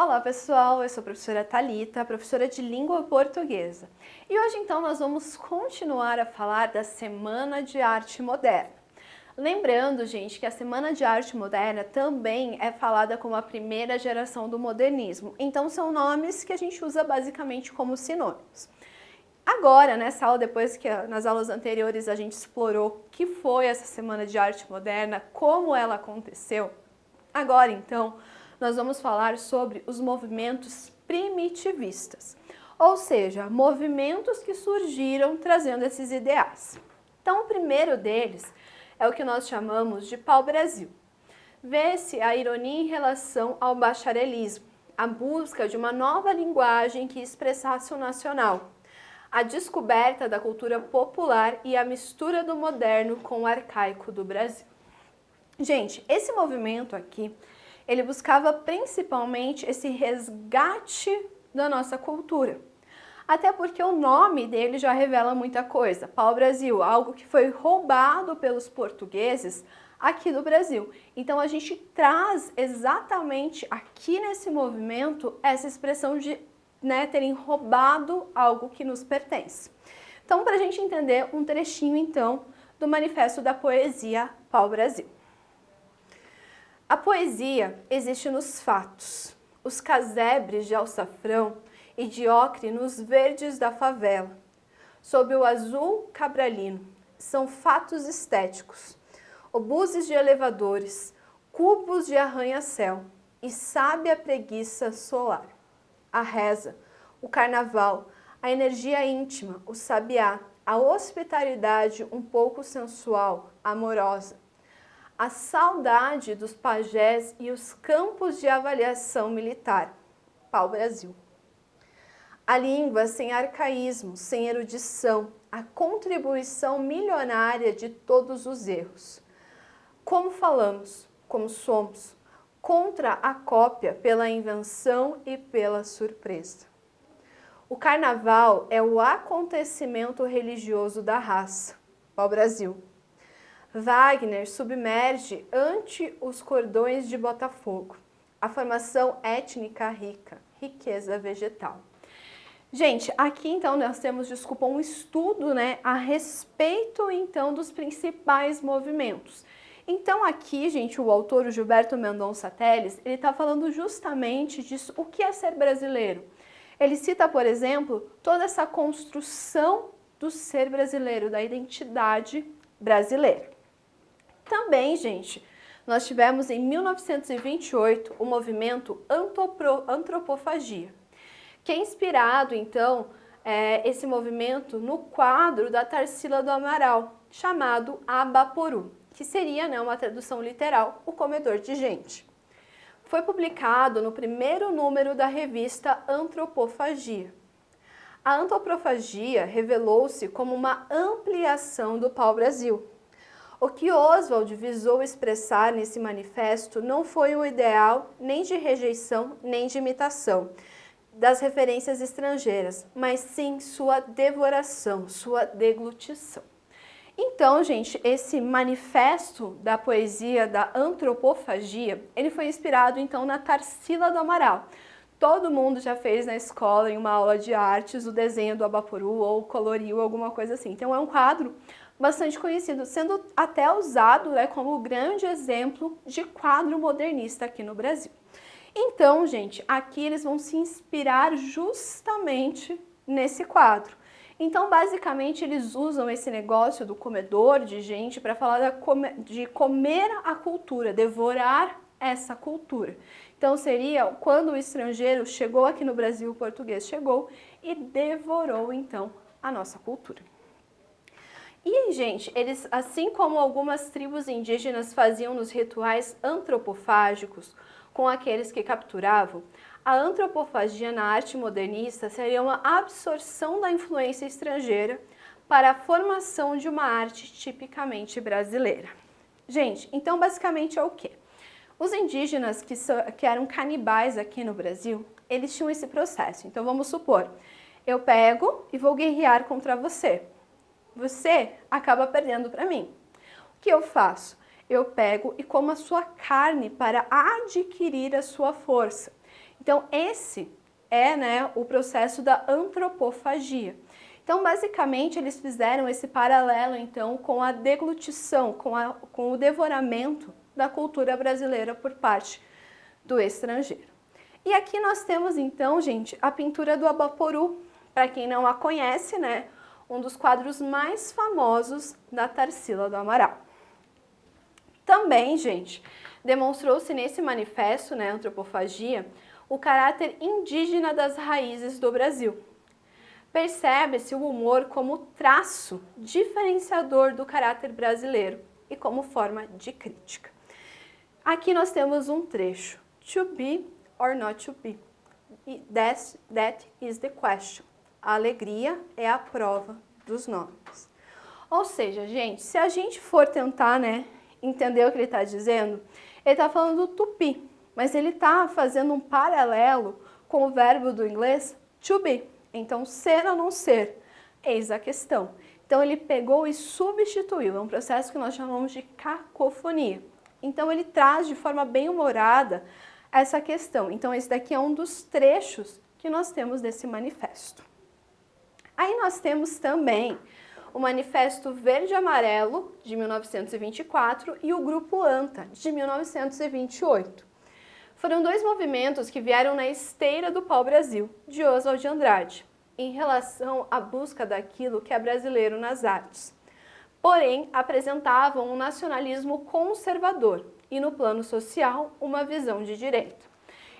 Olá pessoal, eu sou a professora Thalita, professora de língua portuguesa. E hoje então nós vamos continuar a falar da Semana de Arte Moderna. Lembrando, gente, que a Semana de Arte Moderna também é falada como a primeira geração do modernismo. Então são nomes que a gente usa basicamente como sinônimos. Agora, nessa aula, depois que nas aulas anteriores a gente explorou o que foi essa Semana de Arte Moderna, como ela aconteceu, agora então nós vamos falar sobre os movimentos primitivistas, ou seja, movimentos que surgiram trazendo esses ideais. Então, o primeiro deles é o que nós chamamos de pau-brasil. Vê-se a ironia em relação ao bacharelismo, a busca de uma nova linguagem que expressasse o nacional, a descoberta da cultura popular e a mistura do moderno com o arcaico do Brasil. Gente, esse movimento aqui, ele buscava principalmente esse resgate da nossa cultura. Até porque o nome dele já revela muita coisa. Pau-brasil, algo que foi roubado pelos portugueses aqui do Brasil. Então a gente traz exatamente aqui nesse movimento essa expressão de terem roubado algo que nos pertence. Então, para a gente entender um trechinho então do Manifesto da Poesia Pau-Brasil. A poesia existe nos fatos, os casebres de alçafrão e de ocre nos verdes da favela, sob o azul cabralino, são fatos estéticos, obuses de elevadores, cubos de arranha-céu e sábia preguiça solar. A reza, o carnaval, a energia íntima, o sabiá, a hospitalidade um pouco sensual, amorosa, a saudade dos pajés e os campos de avaliação militar, pau-brasil. A língua sem arcaísmo, sem erudição, a contribuição milionária de todos os erros. Como falamos, como somos, contra a cópia pela invenção e pela surpresa. O carnaval é o acontecimento religioso da raça, pau-brasil. Wagner submerge ante os cordões de Botafogo, a formação étnica rica, riqueza vegetal. Gente, aqui então nós temos, um estudo a respeito então dos principais movimentos. Então aqui, gente, o autor, o Gilberto Mendonça Telles, ele está falando justamente disso, o que é ser brasileiro. Ele cita, por exemplo, toda essa construção do ser brasileiro, da identidade brasileira. Também, gente, nós tivemos em 1928 o movimento Antropofagia, que é inspirado, então, esse movimento no quadro da Tarsila do Amaral, chamado Abaporu, que seria uma tradução literal, o comedor de gente. Foi publicado no primeiro número da revista Antropofagia. A antropofagia revelou-se como uma ampliação do pau-brasil. O que Oswald visou expressar nesse manifesto não foi o ideal nem de rejeição nem de imitação das referências estrangeiras, mas sim sua devoração, sua deglutição. Então, gente, esse manifesto da poesia da antropofagia, ele foi inspirado então na Tarsila do Amaral. Todo mundo já fez na escola, em uma aula de artes, o desenho do Abaporu ou coloriu, alguma coisa assim. Então é um quadro bastante conhecido, sendo até usado como grande exemplo de quadro modernista aqui no Brasil. Então, gente, aqui eles vão se inspirar justamente nesse quadro. Então, basicamente, eles usam esse negócio do comedor de gente para falar de comer a cultura, devorar essa cultura. Então, seria quando o estrangeiro chegou aqui no Brasil, o português chegou e devorou, então, a nossa cultura. E, gente, eles, assim como algumas tribos indígenas faziam nos rituais antropofágicos com aqueles que capturavam, a antropofagia na arte modernista seria uma absorção da influência estrangeira para a formação de uma arte tipicamente brasileira. Gente, então basicamente é o quê? Os indígenas que eram canibais aqui no Brasil, eles tinham esse processo. Então vamos supor, eu pego e vou guerrear contra você. Você acaba perdendo para mim. O que eu faço? Eu pego e como a sua carne para adquirir a sua força. Então, esse é, né, o processo da antropofagia. Então, basicamente, eles fizeram esse paralelo, então, com a deglutição, com o devoramento da cultura brasileira por parte do estrangeiro. E aqui nós temos, então, gente, a pintura do Abaporu. Para quem não a conhece, né, um dos quadros mais famosos da Tarsila do Amaral. Também, gente, demonstrou-se nesse manifesto, né, Antropofagia, o caráter indígena das raízes do Brasil. Percebe-se o humor como traço diferenciador do caráter brasileiro e como forma de crítica. Aqui nós temos um trecho. To be or not to be. That is the question. A alegria é a prova dos nomes. Ou seja, gente, se a gente for tentar, né, entender o que ele está dizendo, ele está falando do tupi, mas ele está fazendo um paralelo com o verbo do inglês to be. Então, ser ou não ser, eis a questão. Então, ele pegou e substituiu, é um processo que nós chamamos de cacofonia. Então, ele traz de forma bem humorada essa questão. Então, esse daqui é um dos trechos que nós temos desse manifesto. Aí nós temos também o Manifesto Verde e Amarelo, de 1924, e o Grupo ANTA, de 1928. Foram dois movimentos que vieram na esteira do pau-brasil, de Oswald de Andrade, em relação à busca daquilo que é brasileiro nas artes. Porém, apresentavam um nacionalismo conservador e, no plano social, uma visão de direita.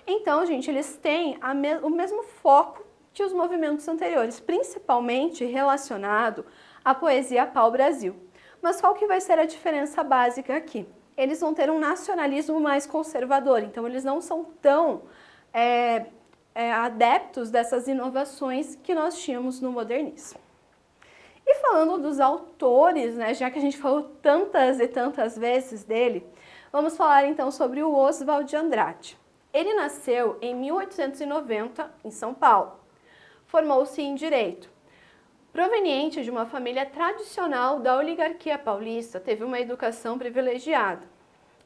Então, gente, eles têm o mesmo foco que os movimentos anteriores, principalmente relacionado à poesia pau-brasil. Mas qual que vai ser a diferença básica aqui? Eles vão ter um nacionalismo mais conservador, então eles não são tão adeptos dessas inovações que nós tínhamos no modernismo. E falando dos autores, né, já que a gente falou tantas e tantas vezes dele, vamos falar então sobre o Oswald de Andrade. Ele nasceu em 1890 em São Paulo. Formou-se em Direito. Proveniente de uma família tradicional da oligarquia paulista, teve uma educação privilegiada,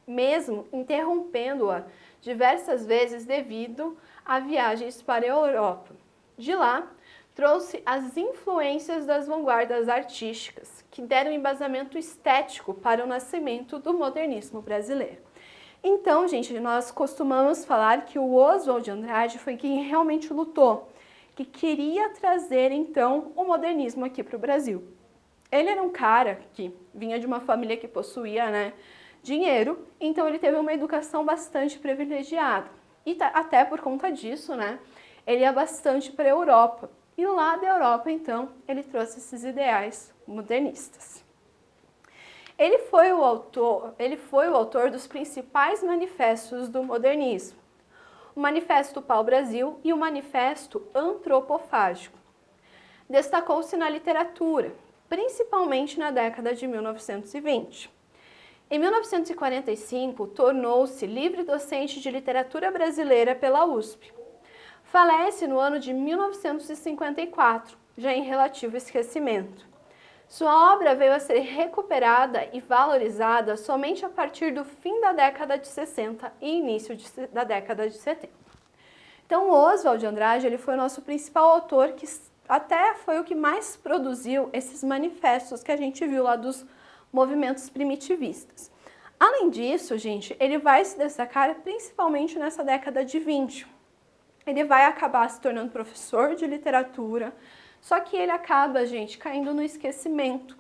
mesmo interrompendo-a diversas vezes devido a viagens para a Europa. De lá, trouxe as influências das vanguardas artísticas, que deram embasamento estético para o nascimento do modernismo brasileiro. Então, gente, nós costumamos falar que o Oswald de Andrade foi quem realmente lutou, que queria trazer, então, o modernismo aqui para o Brasil. Ele era um cara que vinha de uma família que possuía, né, dinheiro, então ele teve uma educação bastante privilegiada. E até por conta disso, né, ele ia bastante para a Europa. E lá da Europa, então, ele trouxe esses ideais modernistas. Ele foi o autor dos principais manifestos do modernismo. O Manifesto Pau-Brasil e o Manifesto Antropofágico. Destacou-se na literatura, principalmente na década de 1920. Em 1945, tornou-se livre docente de literatura brasileira pela USP. Falece no ano de 1954, já em relativo esquecimento. Sua obra veio a ser recuperada e valorizada somente a partir do fim da década de 60 e início da década de 70. Então, o Oswald de Andrade ele foi o nosso principal autor, que até foi o que mais produziu esses manifestos que a gente viu lá dos movimentos primitivistas. Além disso, gente, ele vai se destacar principalmente nessa década de 20. Ele vai acabar se tornando professor de literatura, só que ele acaba, gente, caindo no esquecimento.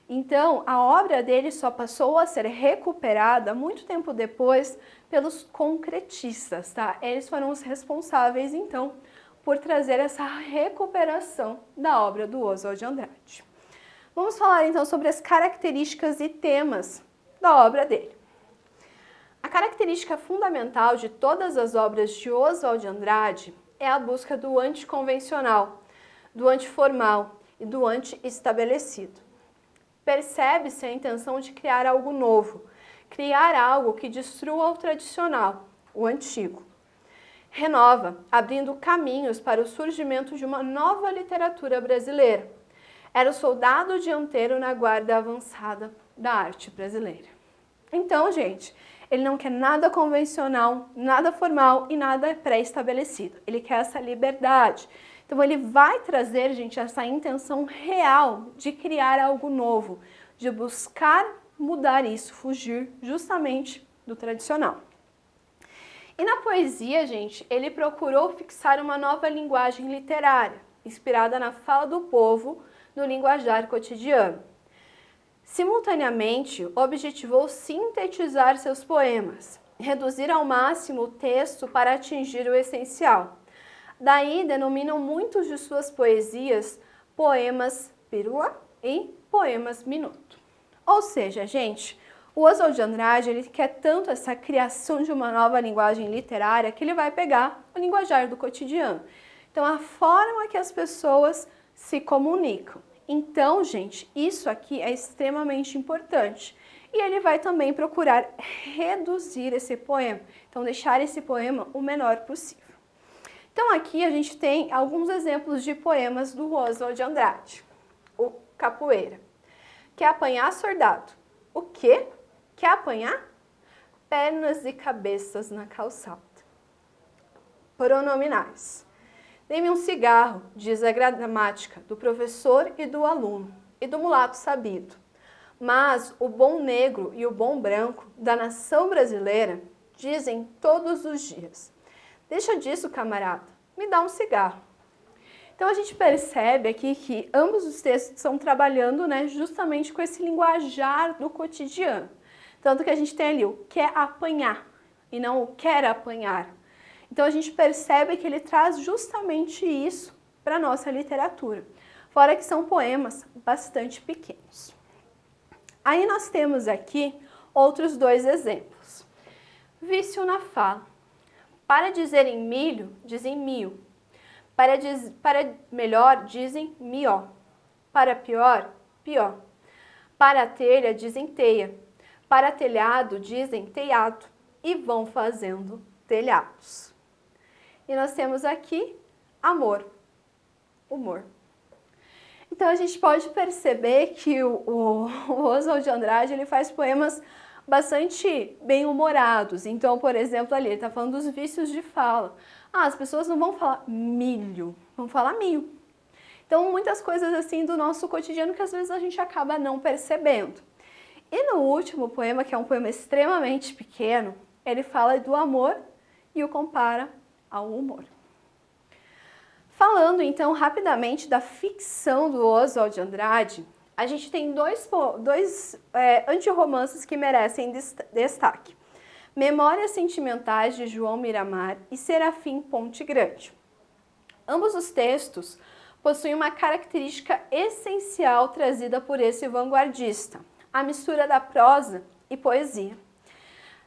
Então, a obra dele só passou a ser recuperada muito tempo depois pelos concretistas, tá? Eles foram os responsáveis, então, por trazer essa recuperação da obra do Oswald de Andrade. Vamos falar, então, sobre as características e temas da obra dele. A característica fundamental de todas as obras de Oswald de Andrade é a busca do anticonvencional, do antiformal e do anti-estabelecido. Percebe-se a intenção de criar algo novo, criar algo que destrua o tradicional, o antigo. Renova, abrindo caminhos para o surgimento de uma nova literatura brasileira. Era o soldado dianteiro na guarda avançada da arte brasileira. Então, gente, Ele não quer nada convencional, nada formal e nada pré-estabelecido. Ele quer essa liberdade. Então ele vai trazer, gente, essa intenção real de criar algo novo, de buscar mudar isso, fugir justamente do tradicional. E na poesia, gente, ele procurou fixar uma nova linguagem literária, inspirada na fala do povo, no linguajar cotidiano. Simultaneamente, objetivou sintetizar seus poemas, reduzir ao máximo o texto para atingir o essencial. Daí denominam muitos de suas poesias poemas pílula e poemas minuto. Ou seja, gente, o Oswald de Andrade ele quer tanto essa criação de uma nova linguagem literária que ele vai pegar o linguajar do cotidiano. Então, a forma que as pessoas se comunicam. Então, gente, isso aqui é extremamente importante. E ele vai também procurar reduzir esse poema. Então, deixar esse poema o menor possível. Então, aqui a gente tem alguns exemplos de poemas do Oswald de Andrade. O Capoeira. Quer apanhar, soldado? O quê? Quer apanhar? Pernas e cabeças na calçada. Pronominais. Dê-me um cigarro, diz a gramática do professor e do aluno, e do mulato sabido. Mas o bom negro e o bom branco da nação brasileira dizem todos os dias: deixa disso, camarada, me dá um cigarro. Então a gente percebe aqui que ambos os textos estão trabalhando, né, justamente com esse linguajar do cotidiano. Tanto que a gente tem ali o quer apanhar e não o quer apanhar. Então a gente percebe que ele traz justamente isso para a nossa literatura. Fora que são poemas bastante pequenos. Aí nós temos aqui outros dois exemplos. Vício na fala. Para dizerem milho, dizem mil. Para melhor, dizem mió. Para pior, pior. Para telha, dizem teia. Para telhado, dizem telhado. E vão fazendo telhados. E nós temos aqui amor, humor. Então a gente pode perceber que o Oswald de Andrade ele faz poemas bastante bem-humorados. Então, por exemplo, ali ele está falando dos vícios de fala. As pessoas não vão falar milho, vão falar mil. Então, muitas coisas assim do nosso cotidiano que às vezes a gente acaba não percebendo. E no último poema, que é um poema extremamente pequeno, ele fala do amor e o compara ao humor. Falando então rapidamente da ficção do Oswald de Andrade, a gente tem dois antirromances que merecem destaque. Memórias Sentimentais de João Miramar e Serafim Ponte Grande. Ambos os textos possuem uma característica essencial trazida por esse vanguardista, a mistura da prosa e poesia.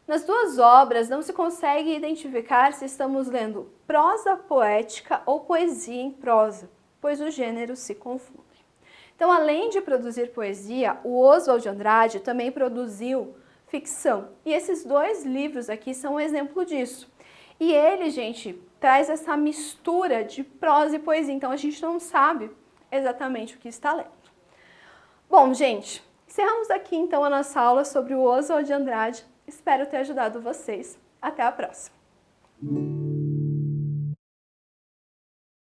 Nas duas obras não se consegue identificar se estamos lendo prosa poética ou poesia em prosa, pois os gêneros se confundem. Então, além de produzir poesia, o Oswald de Andrade também produziu ficção. E esses dois livros aqui são um exemplo disso. E ele, gente, traz essa mistura de prosa e poesia, então a gente não sabe exatamente o que está lendo. Bom, gente, encerramos aqui então a nossa aula sobre o Oswald de Andrade. Espero ter ajudado vocês. Até a próxima!